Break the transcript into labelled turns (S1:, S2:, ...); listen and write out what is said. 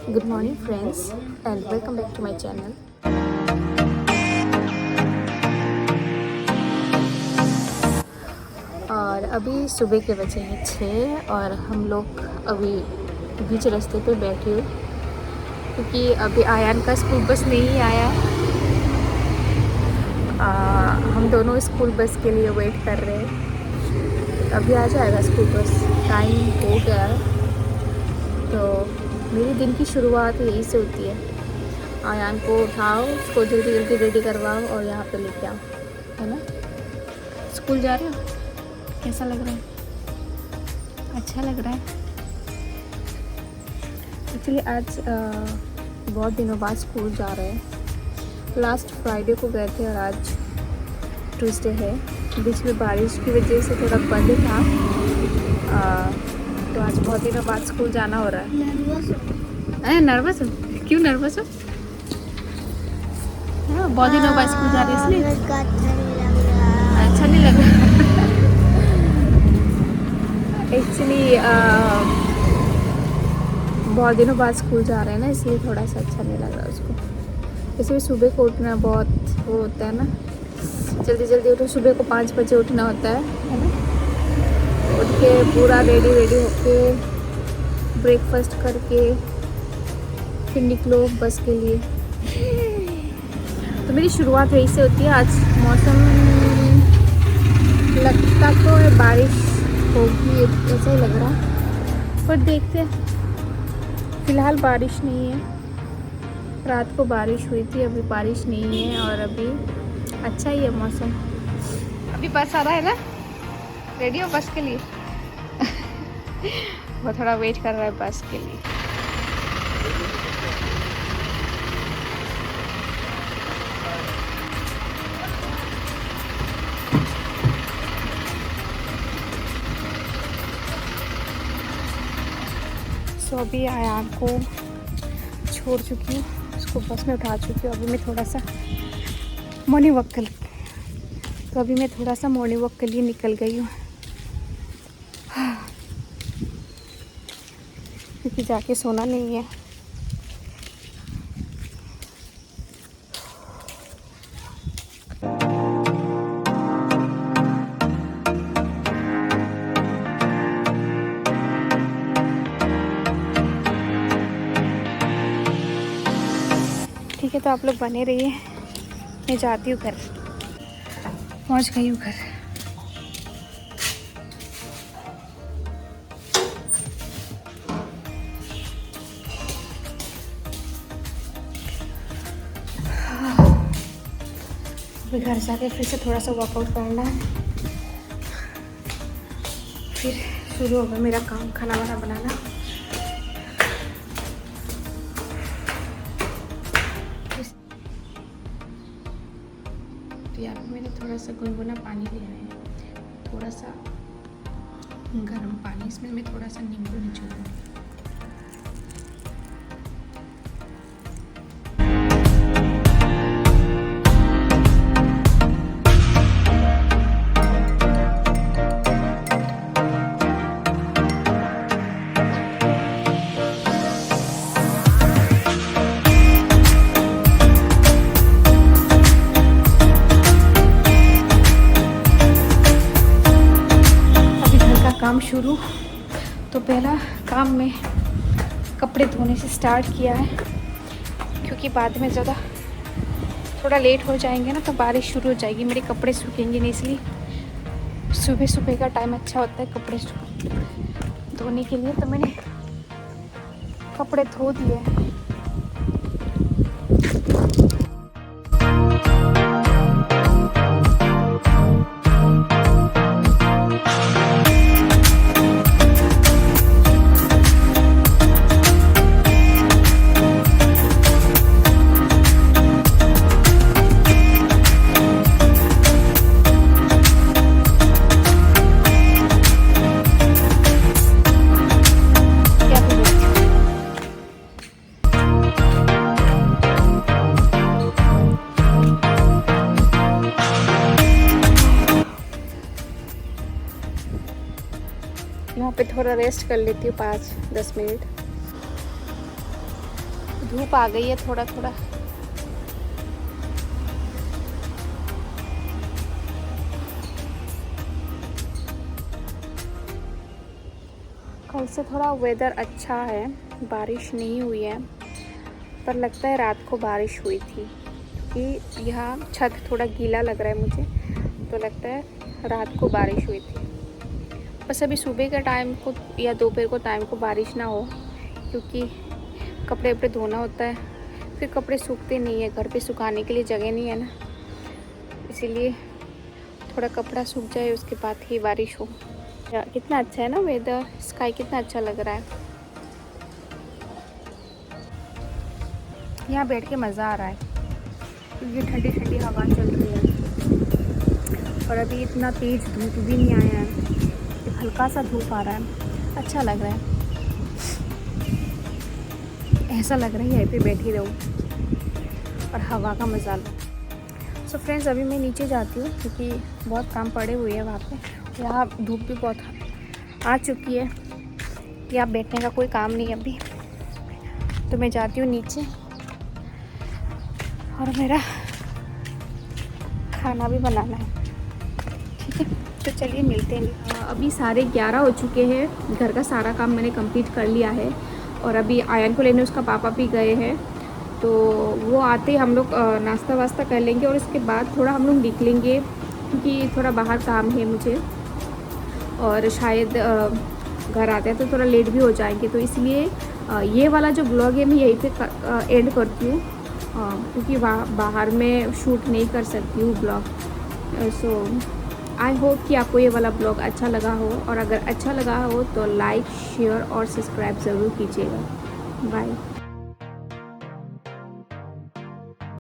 S1: Good morning friends and welcome back to my channel. और अभी सुबह के बजे हैं 6 और हम लोग अभी बीच रास्ते पे बैठे हुए क्योंकि अभी आयान का स्कूल बस नहीं आया। हम दोनों स्कूल बस के लिए वेट कर रहे हैं। अभी आ जाएगा स्कूल बस, टाइम हो गया। तो मेरी दिन की शुरुआत यही से होती है, आयान को उठाओ, उसको जल्दी जल्दी रेडी करवाओ और यहाँ पे लेके आओ, है ना। स्कूल जा रहे हो? कैसा लग रहा है? अच्छा लग रहा है। एक्चुअली आज बहुत दिनों बाद स्कूल जा रहे हैं। लास्ट फ्राइडे को गए थे और आज ट्यूसडे है। बीच में बारिश की वजह से थोड़ा बंद था, तो आज बहुत दिनों बाद स्कूल जाना हो रहा है। नर्वस हो? क्यों नर्वस हो? हाँ, बहुत दिनों बाद स्कूल जा रहे हैं इसलिए अच्छा नहीं लग रहा। एक्चुअली बहुत दिनों बाद स्कूल जा रहे हैं ना, इसलिए थोड़ा सा अच्छा नहीं लग रहा उसको। वैसे भी सुबह को उठना बहुत वो होता है ना, जल्दी जल्दी उठो। सुबह को 5 बजे उठना होता है ना। उठ के पूरा रेडी होके ब्रेकफास्ट करके फिर निकलो बस के लिए। तो मेरी शुरुआत वही से होती है। आज मौसम लगता तो है बारिश होगी, ऐसा ही लग रहा, पर देखते हैं। फ़िलहाल बारिश नहीं है। रात को बारिश हुई थी, अभी बारिश नहीं है और अभी अच्छा ही है मौसम। अभी बस आ रहा है ना, रेडी हो बस के लिए? वो थोड़ा वेट कर रहा है बस के लिए। तो अभी आयान को छोड़ चुकी हूँ, उसको बस में उठा चुकी हूँ। अभी मैं थोड़ा सा मॉर्निंग वॉक के लिए निकल गई हूँ, क्योंकि जाके सोना नहीं है। ठीक है, तो आप लोग बने रहिए, मैं जाती हूँ घर। पहुँच गई हूँ घर। अभी घर जाके फिर से थोड़ा सा वर्कआउट करना है, फिर शुरू होगा मेरा काम, खाना वाना बनाना। तो यहाँ पे मैंने थोड़ा सा गुनगुना पानी लिया है, थोड़ा सा गर्म पानी, इसमें मैं थोड़ा सा नींबू निचोड़ूंगी। काम शुरू, तो पहला काम में कपड़े धोने से स्टार्ट किया है, क्योंकि बाद में ज़्यादा थोड़ा लेट हो जाएंगे ना तो बारिश शुरू हो जाएगी, मेरे कपड़े सूखेंगे नहीं। इसलिए सुबह सुबह का टाइम अच्छा होता है कपड़े धोने के लिए। तो मैंने कपड़े धो दिए हैं। यहाँ पे थोड़ा रेस्ट कर लेती हूँ 5-10 मिनट। धूप आ गई है थोड़ा थोड़ा। कल से थोड़ा वेदर अच्छा है, बारिश नहीं हुई है, पर लगता है रात को बारिश हुई थी क्योंकि यहाँ छत थोड़ा गीला लग रहा है मुझे, तो लगता है रात को बारिश हुई थी। बस अभी सुबह के टाइम को या दोपहर को टाइम को बारिश ना हो, क्योंकि कपड़े वपड़े धोना होता है, फिर कपड़े सूखते नहीं है, घर पे सुखाने के लिए जगह नहीं है ना, इसीलिए थोड़ा कपड़ा सूख जाए उसके बाद ही बारिश हो। कितना अच्छा है ना वेदर, स्काई कितना अच्छा लग रहा है। यहाँ बैठ के मज़ा आ रहा है क्योंकि ठंडी ठंडी हवा चल रही है और अभी इतना तेज़ धूप भी नहीं आया है, हल्का सा धूप आ रहा है, अच्छा लग रहा है। ऐसा लग रहा है यहीं पे बैठी रहूँ और हवा का मज़ा लो। सो फ्रेंड्स, अभी मैं नीचे जाती हूँ क्योंकि बहुत काम पड़े हुए हैं वहाँ पे। यहाँ धूप भी बहुत आ चुकी है, यहाँ बैठने का कोई काम नहीं है अभी, तो मैं जाती हूँ नीचे और मेरा खाना भी बनाना है, ठीक है। तो चलिए मिलते हैं। अभी 11:30 हो चुके हैं, घर का सारा काम मैंने कंप्लीट कर लिया है और अभी आयन को लेने उसका पापा भी गए हैं, तो वो आते ही हम लोग नाश्ता वास्ता कर लेंगे और इसके बाद थोड़ा हम लोग निकलेंगे क्योंकि थोड़ा बाहर काम है मुझे और शायद घर आते हैं तो थोड़ा लेट भी हो जाएंगे, तो इसलिए ये वाला जो ब्लॉग है मैं यहीं पे एंड करती हूँ क्योंकि बाहर में शूट नहीं कर सकती हूँ ब्लॉग। सो आई होप कि आपको ये वाला ब्लॉग अच्छा लगा हो, और अगर अच्छा लगा हो तो लाइक शेयर और सब्सक्राइब ज़रूर कीजिएगा। बाय।